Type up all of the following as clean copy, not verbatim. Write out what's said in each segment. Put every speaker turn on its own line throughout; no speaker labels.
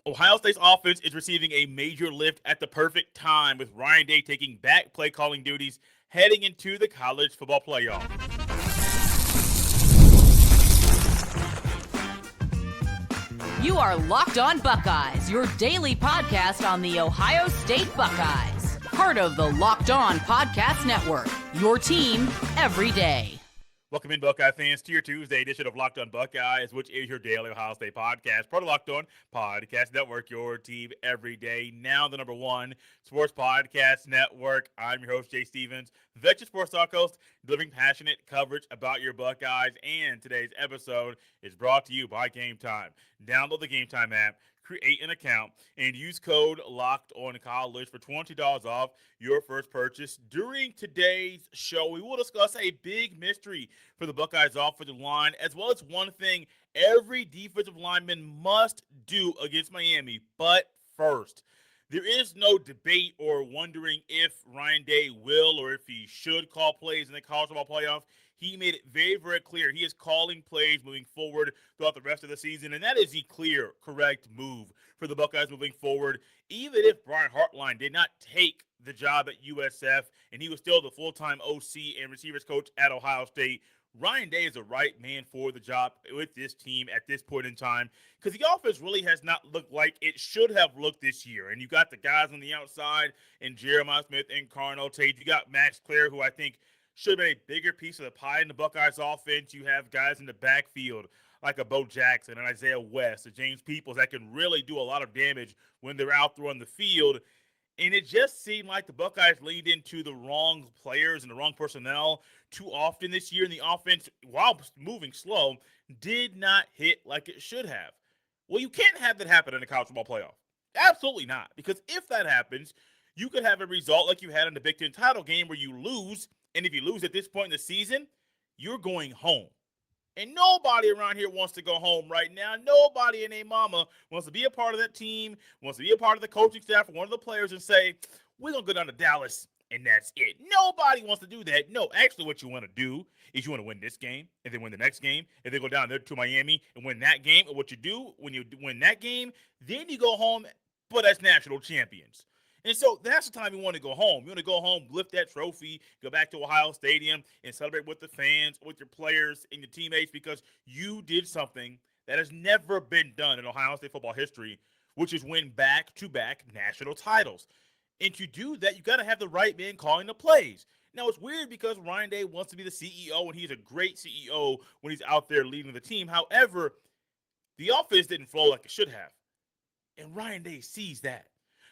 Ohio State's offense is receiving a major lift at the perfect time with Ryan Day taking back play calling duties heading into the college football playoff.
You are Locked On Buckeyes, your daily podcast on the Ohio State Buckeyes. Part of the Locked On Podcast Network, your team every day.
Welcome in, Buckeye fans, to your Tuesday edition of Locked On Buckeyes, which is your daily Ohio State podcast. Part of Locked On Podcast Network, your team every day. Now the number one sports podcast network. I'm your host, Jay Stevens, veteran sports talk host, delivering passionate coverage about your Buckeyes. And today's episode is brought to you by Game Time. Download the Game Time app, create an account, and use code Locked On College for $20 off your first purchase. During today's show, we will discuss a big mystery for the Buckeyes offensive line, as well as one thing every defensive lineman must do against Miami. But first, there is no debate or wondering if Ryan Day will or if he should call plays in the college football playoff. He made it very, very clear he is calling plays moving forward throughout the rest of the season, and that is the clear, correct move for the Buckeyes moving forward. Even if Brian Hartline did not take the job at USF and he was still the full-time OC and receivers coach at Ohio State, Ryan Day is the right man for the job with this team at this point in time because the offense really has not looked like it should have looked this year. And you got the guys on the outside and Jeremiah Smith and Carnell Tate. You got Max Clare, who I think should have been a bigger piece of the pie in the Buckeyes offense. You have guys in the backfield like a Bo Jackson and Isaiah West, a James Peoples that can really do a lot of damage when they're out there on the field. And it just seemed like the Buckeyes leaned into the wrong players and the wrong personnel too often this year. And the offense, while moving slow, did not hit like it should have. Well, you can't have that happen in the college football playoff. Absolutely not. Because if that happens, you could have a result like you had in the Big Ten title game where you lose. And if you lose at this point in the season, you're going home. And nobody around here wants to go home right now. Nobody and their mama wants to be a part of that team, wants to be a part of the coaching staff or one of the players and say, we're going to go down to Dallas and that's it. Nobody wants to do that. No, actually what you want to do is you want to win this game and then win the next game and then go down there to Miami and win that game. And what you do when you win that game, then you go home, but as national champions. And so that's the time you want to go home. You want to go home, lift that trophy, go back to Ohio Stadium, and celebrate with the fans, with your players, and your teammates because you did something that has never been done in Ohio State football history, which is win back-to-back national titles. And to do that, you got to have the right man calling the plays. Now, it's weird because Ryan Day wants to be the CEO, and he's a great CEO when he's out there leading the team. However, the offense didn't flow like it should have. And Ryan Day sees that.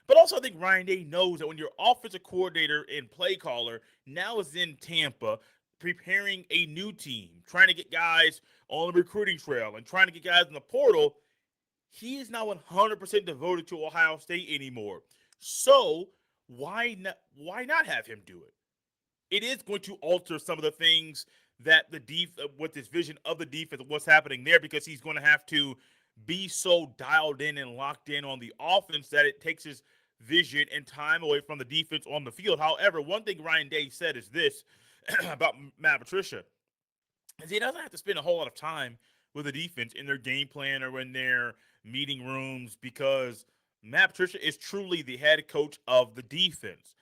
But also, I think Ryan Day knows that when your offensive coordinator and play caller now is in Tampa preparing a new team, trying to get guys on the recruiting trail and trying to get guys in the portal, he is now 100% devoted to Ohio State anymore. So why not have him do it? It is going to alter some of the things that with this vision of the defense, what's happening there, because he's going to have to be so dialed in and locked in on the offense that it takes his vision and time away from the defense on the field. However, one thing Ryan Day said is this about Matt Patricia, is he doesn't have to spend a whole lot of time with the defense in their game plan or in their meeting rooms because Matt Patricia is truly the head coach of the defense,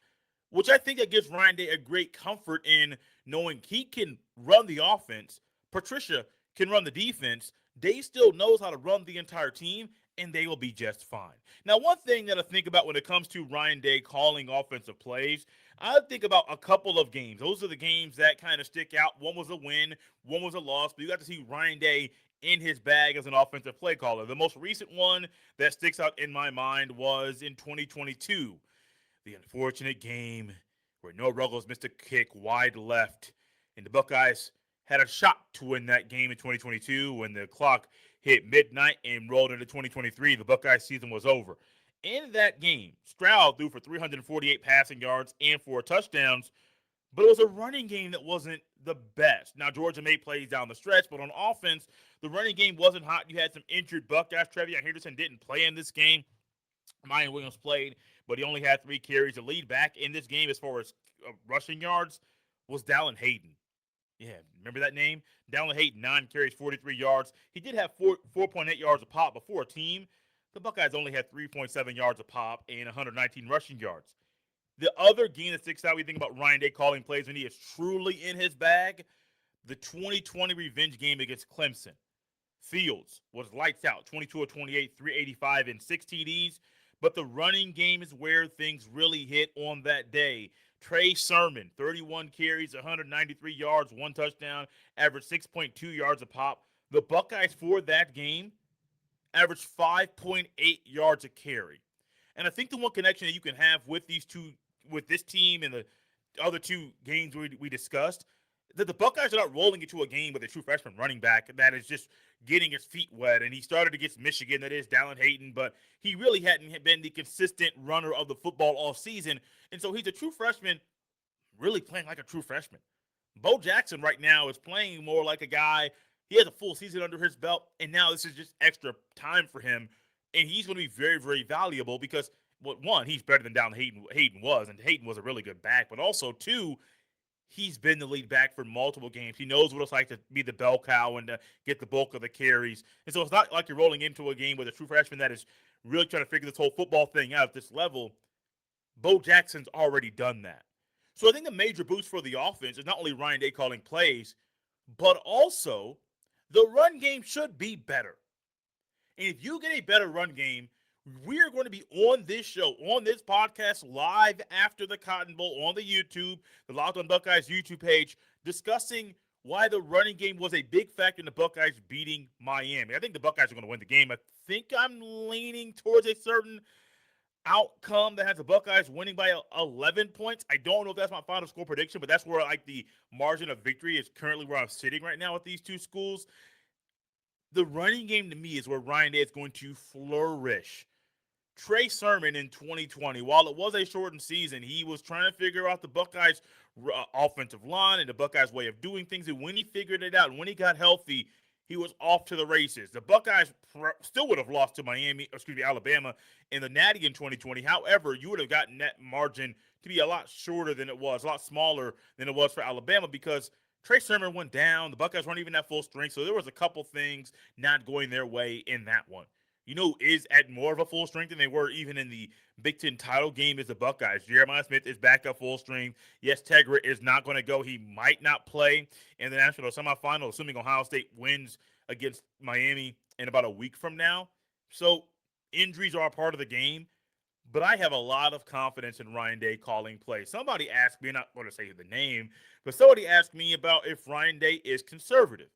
which I think that gives Ryan Day a great comfort in knowing he can run the offense. Patricia can run the defense. Day still knows how to run the entire team, and they will be just fine. Now, one thing that I think about when it comes to Ryan Day calling offensive plays, I think about a couple of games. Those are the games that kind of stick out. One was a win, one was a loss, but you got to see Ryan Day in his bag as an offensive play caller. The most recent one that sticks out in my mind was in 2022. The unfortunate game where Noah Ruggles missed a kick wide left, and the Buckeyes had a shot to win that game in 2022 when the clock hit midnight and rolled into 2023. The Buckeyes season was over. In that game, Stroud threw for 348 passing yards and 4 touchdowns, but it was a running game that wasn't the best. Now, Georgia made plays down the stretch, but on offense, the running game wasn't hot. You had some injured Buckeyes. Trevion Henderson didn't play in this game. Mayan Williams played, but he only had 3 carries. The lead back in this game as far as rushing yards was Dallin Hayden. Yeah, remember that name? Dallin Hayden, 9 carries, 43 yards. He did have 4.8 yards a pop before a team the Buckeyes only had 3.7 yards a pop and 119 rushing yards. The other game that sticks out when you think about Ryan Day calling plays when he is truly in his bag, the 2020 revenge game against Clemson. Fields was lights out, 22 of 28, 385, and 6 TDs. But the running game is where things really hit on that day. Trey Sermon, 31 carries, 193 yards, 1 touchdown, averaged 6.2 yards a pop. The Buckeyes for that game averaged 5.8 yards a carry. And I think the one connection that you can have with this team and the other two games we discussed, that the Buckeyes are not rolling into a game with a true freshman running back that is just getting his feet wet. And he started against Michigan, that is Dallin Hayden, but he really hadn't been the consistent runner of the football all season. And so he's a true freshman, really playing like a true freshman. Bo Jackson right now is playing more like a guy. He has a full season under his belt, and now this is just extra time for him. And he's going to be very, very valuable because, well, one, he's better than Dallin Hayden was, and Hayden was a really good back. But also, two, he's been the lead back for multiple games. He knows what it's like to be the bell cow and to get the bulk of the carries. And so it's not like you're rolling into a game with a true freshman that is really trying to figure this whole football thing out at this level. Bo Jackson's already done that. So I think the major boost for the offense is not only Ryan Day calling plays, but also the run game should be better. And if you get a better run game, we're going to be on this show, on this podcast, live after the Cotton Bowl on the YouTube, the Locked On Buckeyes YouTube page, discussing why the running game was a big factor in the Buckeyes beating Miami. I think the Buckeyes are going to win the game. I think I'm leaning towards a certain outcome that has the Buckeyes winning by 11 points. I don't know if that's my final score prediction, but that's where the margin of victory is currently where I'm sitting right now with these two schools. The running game to me is where Ryan Day is going to flourish. Trey Sermon in 2020, while it was a shortened season, he was trying to figure out the Buckeyes' offensive line and the Buckeyes' way of doing things. And when he figured it out, and when he got healthy, he was off to the races. The Buckeyes still would have lost to Alabama in the Natty in 2020. However, you would have gotten that margin to be a lot shorter than it was, a lot smaller than it was for Alabama because Trey Sermon went down. The Buckeyes weren't even at full strength, so there was a couple things not going their way in that one. You know, is at more of a full strength than they were even in the Big Ten title game is the Buckeyes. Jeremiah Smith is back up full strength. Yes, Tegra is not going to go. He might not play in the national semifinal, assuming Ohio State wins against Miami in about a week from now. So injuries are a part of the game, but I have a lot of confidence in Ryan Day calling plays. Somebody asked me, not going to say the name, but somebody asked me about if Ryan Day is conservative.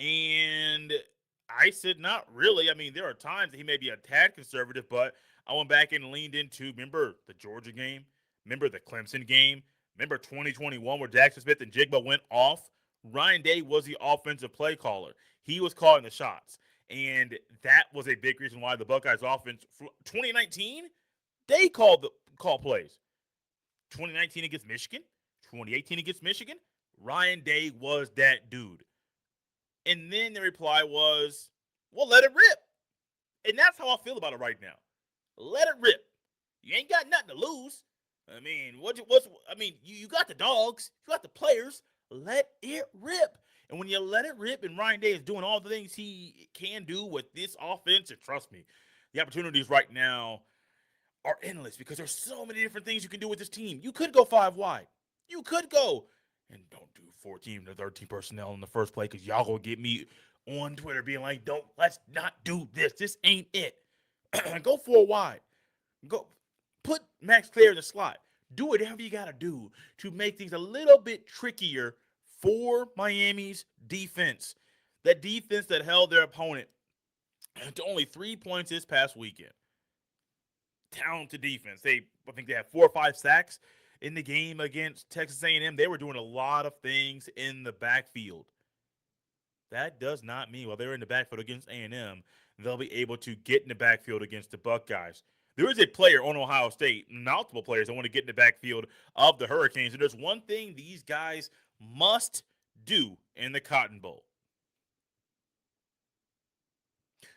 And I said, not really. I mean, there are times that he may be a tad conservative, but I went back and leaned into, remember the Georgia game? Remember the Clemson game? Remember 2021 where Jackson Smith and Jigba went off? Ryan Day was the offensive play caller. He was calling the shots. And that was a big reason why the Buckeyes offense, 2019, they called plays. 2019 against Michigan, 2018 against Michigan, Ryan Day was that dude. And then the reply was, well, let it rip. And that's how I feel about it right now. Let it rip. You ain't got nothing to lose. I mean, you got the dogs. You got the players. Let it rip. And when you let it rip and Ryan Day is doing all the things he can do with this offense, and trust me, the opportunities right now are endless because there's so many different things you can do with this team. You could go 5 wide. You could go and don't do 14 to 13 personnel in the first play because y'all gonna get me on Twitter being like, let's not do this. This ain't it. Go 4 wide. Go put Max Clare in the slot. Do whatever you gotta do to make things a little bit trickier for Miami's defense. That defense that held their opponent to only 3 points this past weekend. Talented defense. I think they had 4 or 5 sacks in the game against Texas A&M. They were doing a lot of things in the backfield. That does not mean while they're in the backfield against A&M, they'll be able to get in the backfield against the Buckeyes. There is a player on Ohio State, multiple players that want to get in the backfield of the Hurricanes. And there's one thing these guys must do in the Cotton Bowl.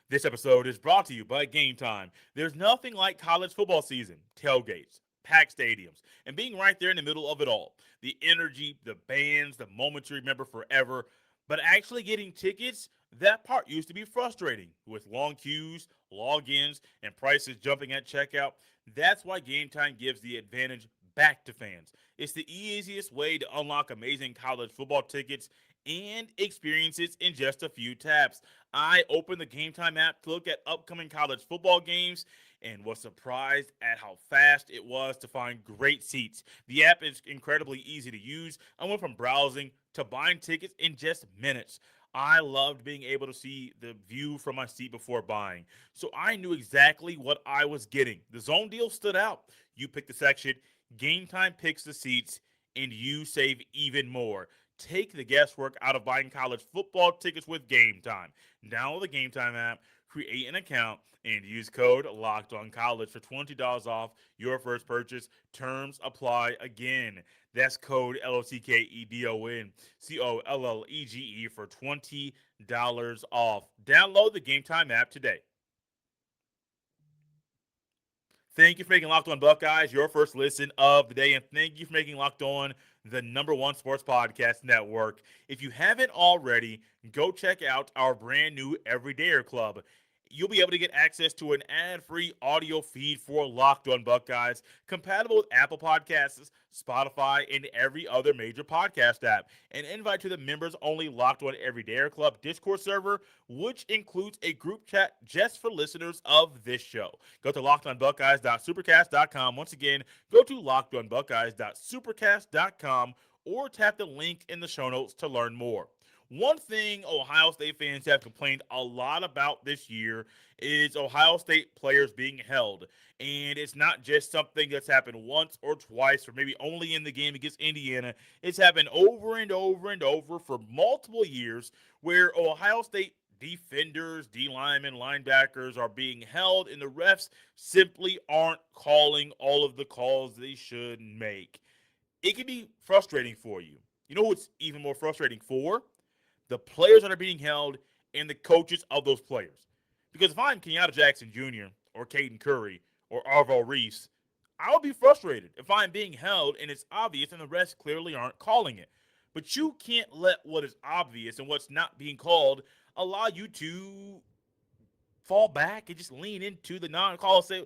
This episode is brought to you by Game Time. There's nothing like college football season, tailgates, packed stadiums, and being right there in the middle of it all. The energy, the bands, the moments you remember forever. But actually getting tickets, That part used to be frustrating with long queues, logins, and prices jumping at checkout. That's why Game Time gives the advantage back to fans. It's the easiest way to unlock amazing college football tickets and experiences in just a few taps. I opened the Game Time app to look at upcoming college football games and was surprised at how fast it was to find great seats. The app is incredibly easy to use. I went from browsing to buying tickets in just minutes. I loved being able to see the view from my seat before buying. So I knew exactly what I was getting. The zone deal stood out. You pick the section, Game Time picks the seats, and you save even more. Take the guesswork out of buying college football tickets with Game Time. Download the Game Time app, create an account, and use code Locked On College for $20 off your first purchase. Terms apply again. That's code LOCKEDON for $20 off. Download the Game Time app today. Thank you for making Locked On Buckeyes your first listen of the day, and thank you for making Locked On the #1 sports podcast network. If you haven't already, go check out our brand new Everydayer Club. You'll be able to get access to an ad-free audio feed for Locked On Buckeyes, compatible with Apple Podcasts, Spotify, and every other major podcast app. An invite to the members-only Locked On Everydayer Club Discord server, which includes a group chat just for listeners of this show. Go to lockedonbuckeyes.supercast.com. Once again, go to lockedonbuckeyes.supercast.com or tap the link in the show notes to learn more. One thing Ohio State fans have complained a lot about this year is Ohio State players being held. And it's not just something that's happened once or twice or maybe only in the game against Indiana. It's happened over and over and over for multiple years where Ohio State defenders, D linemen, linebackers are being held, and the refs simply aren't calling all of the calls they should make. It can be frustrating for you. You know what's even more frustrating for? The players that are being held and the coaches of those players. Because if I'm Kenyatta Jackson Jr. or Caden Curry or Arvo Reese, I would be frustrated if I'm being held and it's obvious and the refs clearly aren't calling it. But you can't let what is obvious and what's not being called allow you to fall back and just lean into the non-call and say,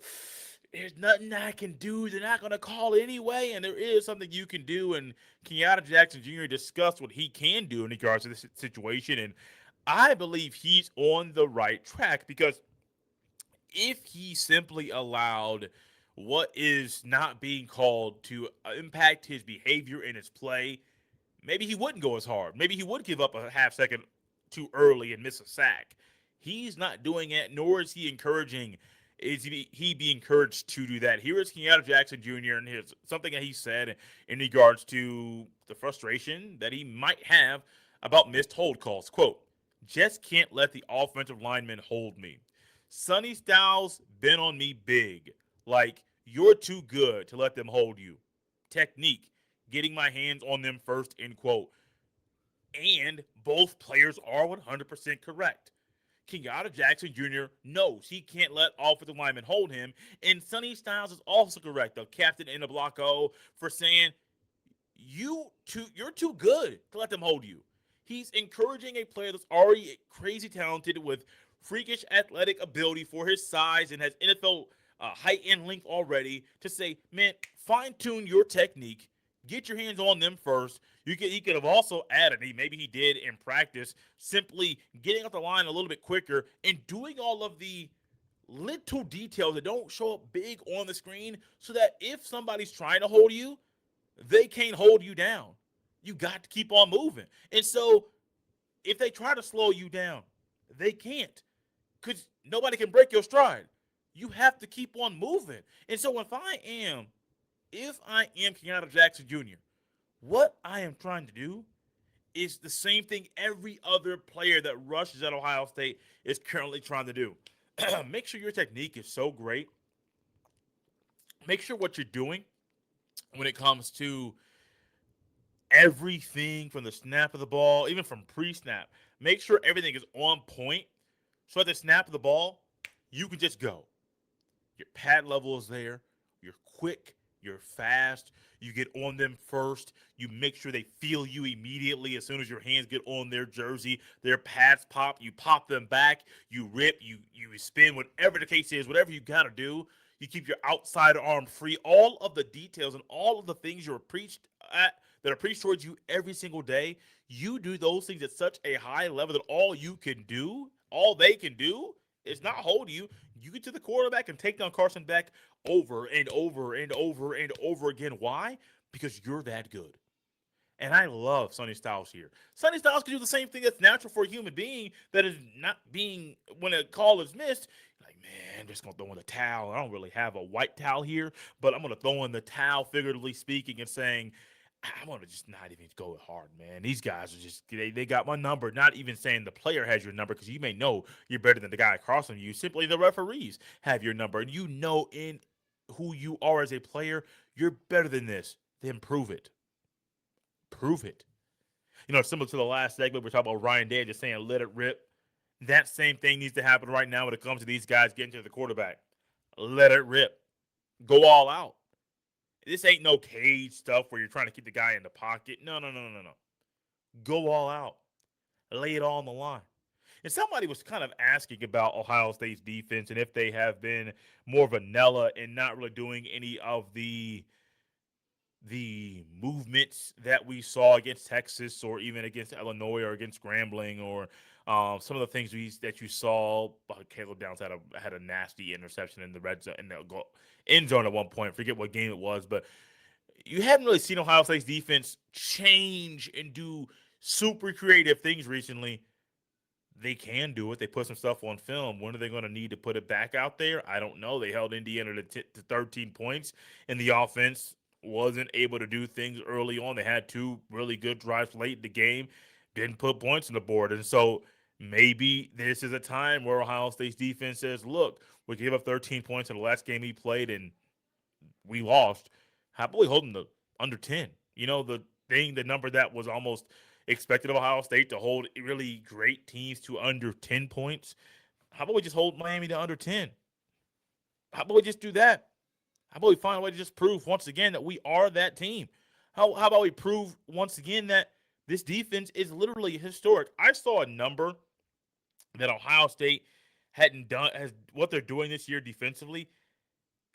there's nothing I can do. They're not going to call anyway. And there is something you can do. And Kenyatta Jackson Jr. discussed what he can do in regards to this situation. And I believe he's on the right track because if he simply allowed what is not being called to impact his behavior and his play, maybe he wouldn't go as hard. Maybe he would give up a half second too early and miss a sack. He's not doing it, nor is he encouraging. He be encouraged to do that? Here is Kenyatta Jackson Jr. and here's something that he said in regards to the frustration that he might have about missed hold calls. Quote, just can't let the offensive linemen hold me. Sonny Styles been on me big. Like, you're too good to let them hold you. Technique, getting my hands on them first, end quote. And both players are 100% correct. Kenyatta Jackson Jr. knows he can't let offensive linemen hold him, and Sonny Styles is also correct, the captain in the block O, for saying you're too good to let them hold you. He's encouraging a player that's already crazy talented with freakish athletic ability for his size and has NFL height and length already to say, man, fine tune your technique. Get your hands on them first. He could have also added, maybe he did in practice, simply getting up the line a little bit quicker and doing all of the little details that don't show up big on the screen so that if somebody's trying to hold you, they can't hold you down. You got to keep on moving. And so if they try to slow you down, they can't because nobody can break your stride. You have to keep on moving. And so if I am Kenyatta Jackson Jr., what I am trying to do is the same thing every other player that rushes at Ohio State is currently trying to do. Make sure your technique is so great. Make sure what you're doing when it comes to everything from the snap of the ball, even from pre-snap, make sure everything is on point so at the snap of the ball, you can just go. Your pad level is there. You're quick. You're fast. You get on them first. You make sure they feel you immediately as soon as your hands get on their jersey. Their pads pop. You pop them back. You rip. You spin. Whatever the case is, whatever you got to do. You keep your outside arm free. All of the details and all of the things you're preached at that are preached towards you every single day. You do those things at such a high level that all you can do, all they can do, is not hold you. You get to the quarterback and take down Carson Beck over and over and over and over again. Why? Because you're that good. And I love Sonny Styles here. Sonny Styles can do the same thing that's natural for a human being that is not being, when a call is missed, like, man, I'm just going to throw in the towel. I don't really have a white towel here, but I'm going to throw in the towel, figuratively speaking, and saying, I'm going to just not even go hard, man. These guys are just, they got my number. Not even saying the player has your number, because you may know you're better than the guy across from you. Simply the referees have your number. And you know in who you are as a player, you're better than this. Then prove it. Prove it. Similar to the last segment, we're talking about Ryan Day just saying, let it rip. That same thing needs to happen right now when it comes to these guys getting to the quarterback. Let it rip. Go all out. This ain't no cage stuff where you're trying to keep the guy in the pocket. No. Go all out. Lay it all on the line. And somebody was kind of asking about Ohio State's defense and if they have been more vanilla and not really doing any of the movements that we saw against Texas or even against Illinois or against Grambling or some of the things that you saw. Caleb Downs had a nasty interception in the red zone, in the end zone at one point. Forget what game it was, but you haven't really seen Ohio State's defense change and do super creative things recently. They can do it. They put some stuff on film. When are they going to need to put it back out there? I don't know. They held Indiana to 13 points, and the offense wasn't able to do things early on. They had two really good drives late in the game, didn't put points on the board. And so maybe this is a time where Ohio State's defense says, look, we gave up 13 points in the last game he played, and we lost. How about we hold them to under 10? The number that was almost expected of Ohio State to hold really great teams to under 10 points. How about we just hold Miami to under 10? How about we just do that? How about we find a way to just prove once again that we are that team? How about we prove once again that this defense is literally historic? I saw a number that Ohio State hadn't done, as what they're doing this year defensively.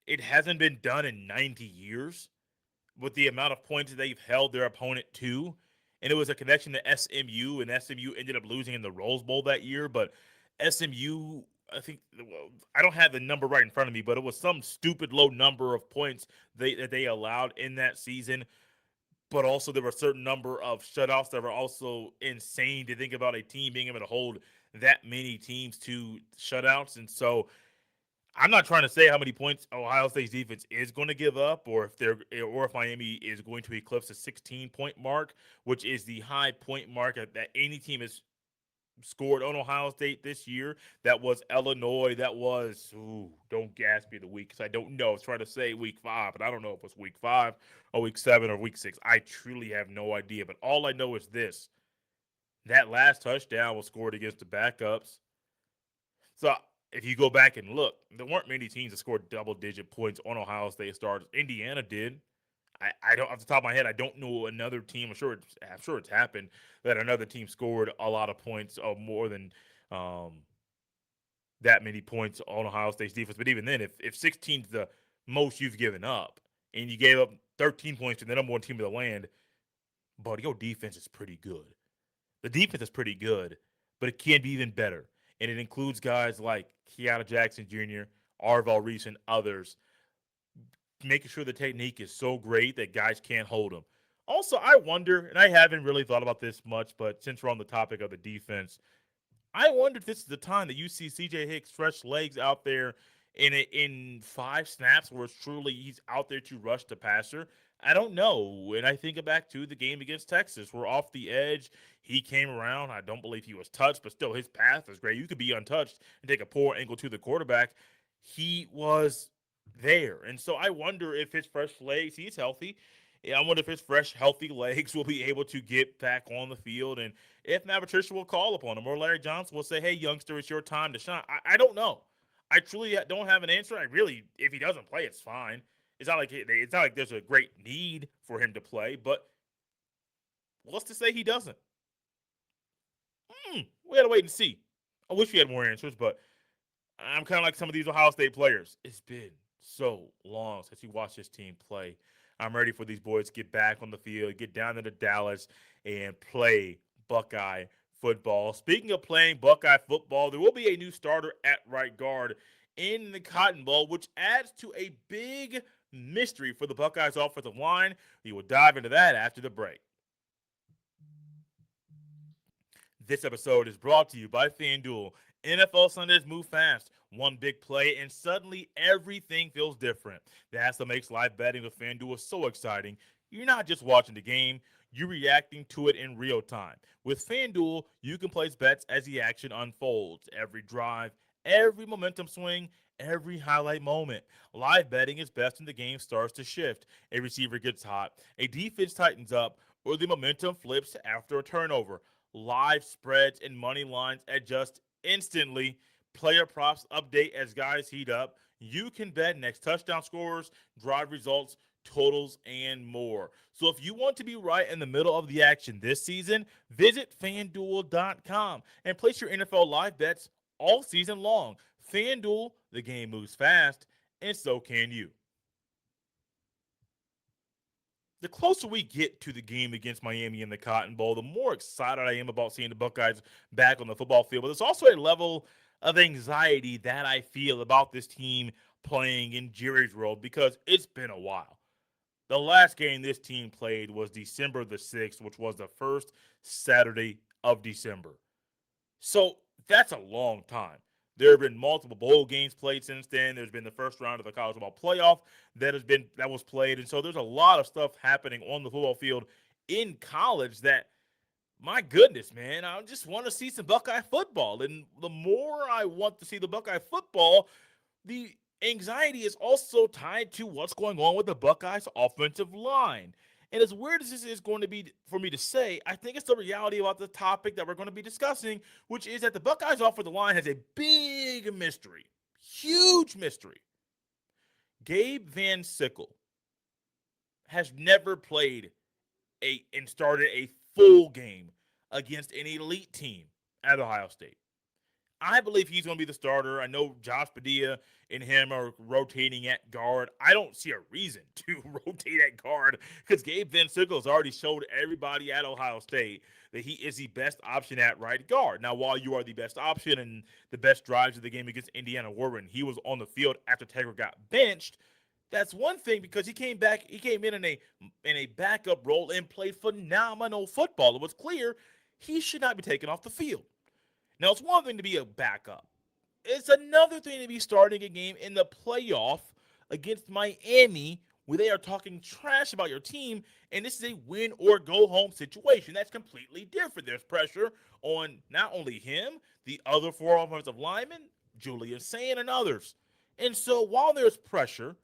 It hasn't been done in 90 years with the amount of points that they've held their opponent to. And it was a connection to SMU, and SMU ended up losing in the Rose Bowl that year. But SMU, I think, I don't have the number right in front of me, but it was some stupid low number of points that they allowed in that season. But also there were a certain number of shutouts that were also insane to think about a team being able to hold that many teams to shutouts. And so I'm not trying to say how many points Ohio State's defense is going to give up, or if Miami is going to eclipse the 16-point mark, which is the high point mark that any team has scored on Ohio State this year. That was Illinois. That was, don't gas me the week, because I don't know. I was trying to say week 5, but I don't know if it was week 5 or week 7 or week 6. I truly have no idea. But all I know is this: that last touchdown was scored against the backups. So if you go back and look, there weren't many teams that scored double-digit points on Ohio State starters. Indiana did. I don't, off the top of my head, I don't know another team. I'm sure it's happened that another team scored a lot of points, or more than that many points on Ohio State's defense. But even then, if 16 is the most you've given up, and you gave up 13 points to the number one team of the land, but your defense is pretty good. The defense is pretty good, but it can be even better. And it includes guys like Kenyatta Jackson Jr., Arvell Reese, and others, making sure the technique is so great that guys can't hold them. Also, I wonder, and I haven't really thought about this much, but since we're on the topic of the defense, I wonder if this is the time that you see C.J. Hicks' fresh legs out there in 5 snaps where it's truly he's out there to rush the passer. I don't know. And I think back to the game against Texas. We're off the edge. He came around. I don't believe he was touched, but still his path is great. You could be untouched and take a poor angle to the quarterback. He was there. And so I wonder if his fresh legs, he's healthy. I wonder if his fresh, healthy legs will be able to get back on the field. And if Matt Patricia will call upon him, or Larry Johnson will say, hey, youngster, it's your time to shine. I don't know. I truly don't have an answer. If he doesn't play, it's fine. it's not like there's a great need for him to play, but what's to say he doesn't? We gotta wait and see. I wish we had more answers, but I'm kind of like some of these Ohio State players. It's been so long since you watched this team play. I'm ready for these boys to get back on the field, get down into Dallas, and play Buckeye football. Speaking of playing Buckeye football, there will be a new starter at right guard in the Cotton Bowl, which adds to a big mystery for the Buckeyes offensive line. We will dive into that after the break. This episode is brought to you by FanDuel. NFL Sundays move fast. One big play, and suddenly everything feels different. That's what makes live betting with FanDuel so exciting. You're not just watching the game, you're reacting to it in real time. With FanDuel, you can place bets as the action unfolds. Every drive, every momentum swing, every highlight moment. Live betting is best when the game starts to shift. A receiver gets hot, a defense tightens up, or the momentum flips after a turnover. Live spreads and money lines adjust instantly. Player props update as guys heat up. You can bet next touchdown scorers, drive results, totals, and more. So if you want to be right in the middle of the action this season, visit fanduel.com and place your NFL live bets all season long. FanDuel, the game moves fast, and so can you. The closer we get to the game against Miami in the Cotton Bowl, the more excited I am about seeing the Buckeyes back on the football field. But there's also a level of anxiety that I feel about this team playing in Jerry's world because it's been a while. The last game this team played was December the 6th, which was the first Saturday of December. So that's a long time. There have been multiple bowl games played since then. There's been the first round of the college football playoff that was played, and so there's a lot of stuff happening on the football field in college that, my goodness, man, I just want to see some Buckeye football. And the more I want to see the Buckeye football, the anxiety is also tied to what's going on with the Buckeyes offensive line. And as weird as this is going to be for me to say, I think it's the reality about the topic that we're going to be discussing, which is that the Buckeyes offensive line has a big mystery, huge mystery. Gabe VanSickle has never played and started a full game against an elite team at Ohio State. I believe he's going to be the starter. I know Josh Padilla and him are rotating at guard. I don't see a reason to rotate at guard because Gabe VanSickle has already showed everybody at Ohio State that he is the best option at right guard. Now, while you are the best option and the best drives of the game against Indiana were when he was on the field after Taggart got benched, that's one thing because he came in a backup role and played phenomenal football. It was clear he should not be taken off the field. Now, it's one thing to be a backup. It's another thing to be starting a game in the playoff against Miami where they are talking trash about your team, and this is a win or go home situation. That's completely different. There's pressure on not only him, the other four offensive linemen, Julius Sand, and others. And so while there's pressure,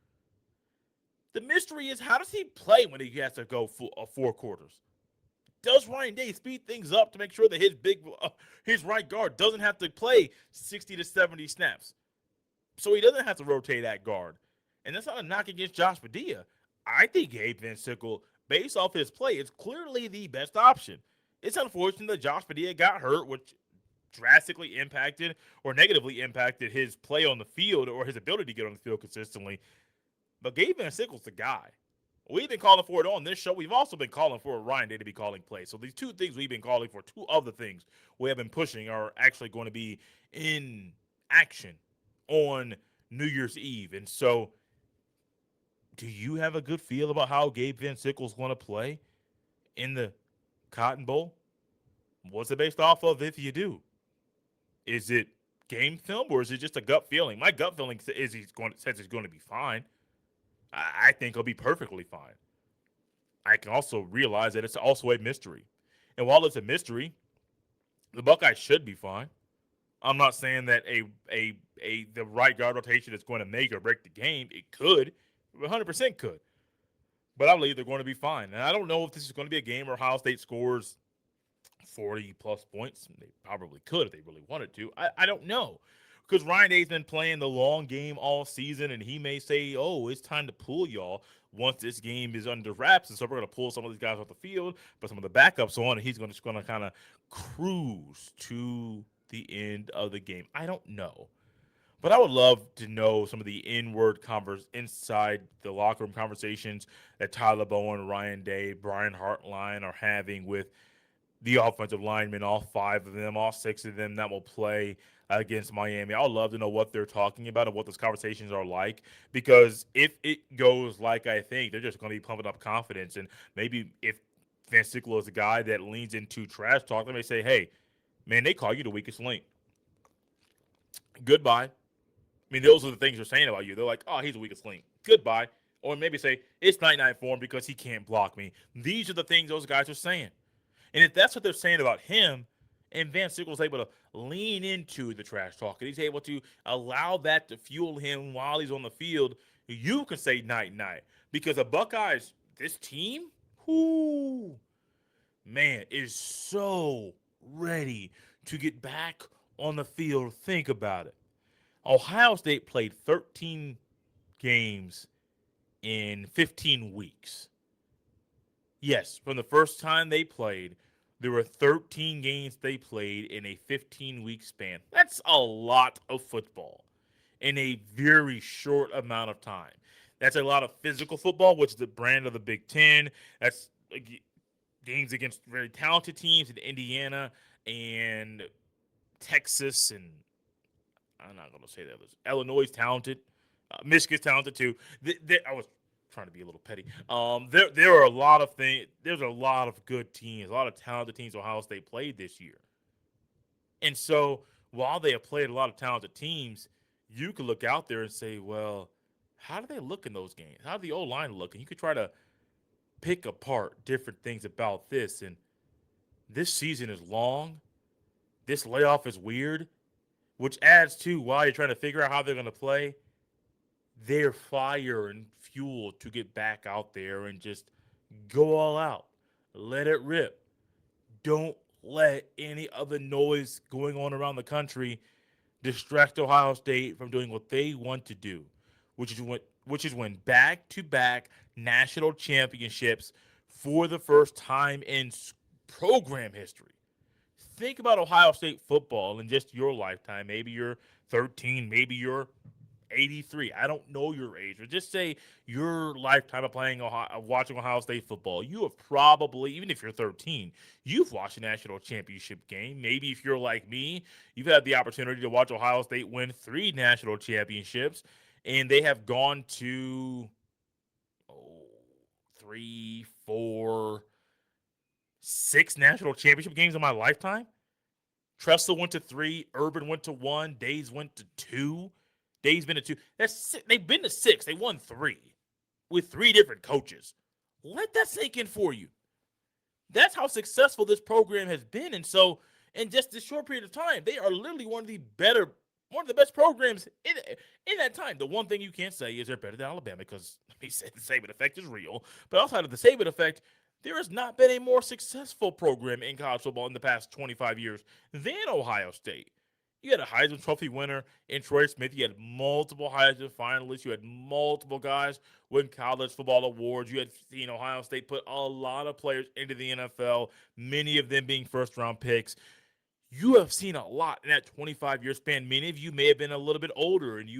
the mystery is how does he play when he has to go four quarters? Does Ryan Day speed things up to make sure that his right guard doesn't have to play 60 to 70 snaps? So he doesn't have to rotate that guard. And that's not a knock against Josh Padilla. I think Gabe VanSickle, based off his play, is clearly the best option. It's unfortunate that Josh Padilla got hurt, which drastically impacted or negatively impacted his play on the field or his ability to get on the field consistently. But Gabe VanSickle's the guy. We've been calling for it on this show. We've also been calling for Ryan Day to be calling plays. So these two things we've been calling for, two of the things we have been pushing are actually going to be in action on New Year's Eve. And so do you have a good feel about how Gabe VanSickle's going to play in the Cotton Bowl? What's it based off of if you do? Is it game film or is it just a gut feeling? My gut feeling says he's going to be fine. I think he'll be perfectly fine. I can also realize that it's also a mystery. And while it's a mystery, the Buckeyes should be fine. I'm not saying that the right guard rotation is going to make or break the game. It could. 100% could. But I believe they're going to be fine. And I don't know if this is going to be a game where Ohio State scores 40-plus points. They probably could if they really wanted to. I don't know. Because Ryan Day's been playing the long game all season, and he may say, oh, it's time to pull y'all once this game is under wraps. And so we're going to pull some of these guys off the field, put some of the backups on, and he's just going to kind of cruise to the end of the game. I don't know. But I would love to know some of the inside the locker room conversations that Tyler Bowen, Ryan Day, Brian Hartline are having with the offensive linemen, all five of them, all six of them that will play against Miami. I would love to know what they're talking about and what those conversations are like, because if it goes like I think, they're just going to be pumping up confidence. And maybe if VanSickle is a guy that leans into trash talk, they may say, hey, man, they call you the weakest link. Goodbye. I mean, those are the things they're saying about you. They're like, oh, he's the weakest link. Goodbye. Or maybe say, it's night-night for him because he can't block me. These are the things those guys are saying. And if that's what they're saying about him, and VanSickle is able to lean into the trash talk, and he's able to allow that to fuel him while he's on the field, you can say night-night. Because the Buckeyes, this team, whoo, man, is so ready to get back on the field. Think about it. Ohio State played 13 games in 15 weeks. Yes, from the first time they played, there were 13 games they played in a 15-week span. That's a lot of football in a very short amount of time. That's a lot of physical football, which is the brand of the Big Ten. That's games against very talented teams in Indiana and Texas, and I'm not going to say that. Illinois is talented. Michigan's talented too. I was trying to be a little petty. There are a lot of things. There's a lot of good teams, a lot of talented teams Ohio State played this year. And so while they have played a lot of talented teams, you could look out there and say, well, how do they look in those games? How do the O-line look? And you could try to pick apart different things about this. And this season is long. This layoff is weird, which adds to, while you're trying to figure out how they're going to play, their fire and fuel to get back out there and just go all out. Let it rip. Don't let any other noise going on around the country distract Ohio State from doing what they want to do, which is win back-to-back national championships for the first time in program history. Think about Ohio State football in just your lifetime. Maybe you're 13, maybe you're 83. I don't know your age, but just say your lifetime of watching Ohio State football. You have probably, even if you're 13, you've watched a national championship game. Maybe if you're like me, you've had the opportunity to watch Ohio State win 3 national championships, and they have gone to 3, 4, 6 national championship games in my lifetime. Tressel went to 3, Urban went to 1, Days went to 2. Days been to 2. They've been to 6. They won 3 with 3 different coaches. Let that sink in for you. That's how successful this program has been. And so, in just this short period of time, they are literally one of the best programs in that time. The one thing you can't say is they're better than Alabama, because he said the Saban effect is real. But outside of the Saban effect, there has not been a more successful program in college football in the past 25 years than Ohio State. You had a Heisman Trophy winner in Troy Smith. You had multiple Heisman finalists. You had multiple guys win college football awards. You had seen Ohio State put a lot of players into the NFL, many of them being first-round picks. You have seen a lot in that 25-year span. Many of you may have been a little bit older, and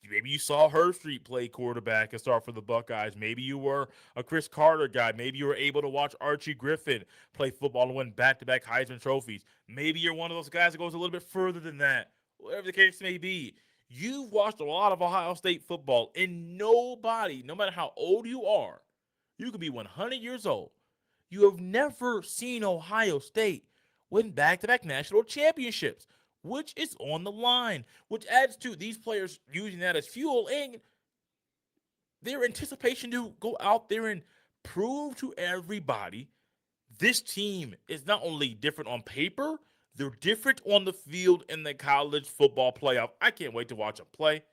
maybe you saw Herbstreit play quarterback and start for the Buckeyes. Maybe you were a Chris Carter guy. Maybe you were able to watch Archie Griffin play football and win back-to-back Heisman trophies. Maybe you're one of those guys that goes a little bit further than that. Whatever the case may be, you've watched a lot of Ohio State football, and nobody, no matter how old you are, you could be 100 years old, you have never seen Ohio State win back-to-back national championships, which is on the line, which adds to these players using that as fuel and their anticipation to go out there and prove to everybody this team is not only different on paper, they're different on the field in the college football playoff. I can't wait to watch them play.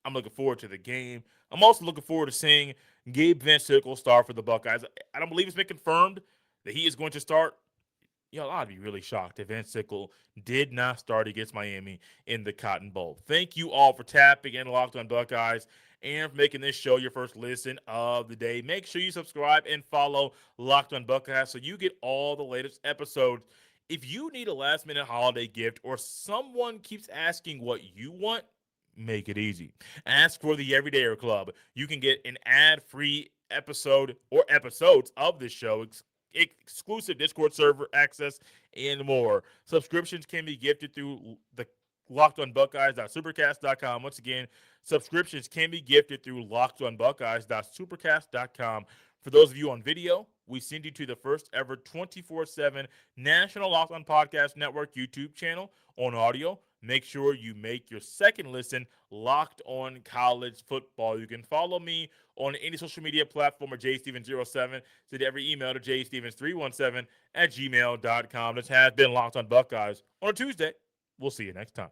I'm looking forward to the game. I'm also looking forward to seeing Gabe VanSickle start for the Buckeyes. I don't believe it's been confirmed that he is going to start I'd be really shocked if VanSickle did not start against Miami in the Cotton Bowl. Thank you all for tapping in Locked on Buckeyes and for making this show your first listen of the day. Make sure you subscribe and follow Locked on Buckeyes so you get all the latest episodes. If you need a last minute holiday gift or someone keeps asking what you want, make it easy. Ask for the Everydayer Club. You can get an ad-free episode or episodes of this show, exclusive Discord server access, and more. Subscriptions can be gifted through the lockedonbuckeyes.supercast.com. Once again, subscriptions can be gifted through lockedonbuckeyes.supercast.com. For those of you on video, we send you to the first ever 24/7 National Locked On Podcast Network YouTube channel. On audio, make sure you make your second listen Locked On College Football. You can follow me on any social media platform or jstevens07. Send every email to jstevens317 at gmail.com. This has been Locked On Buckeyes on a Tuesday. We'll see you next time.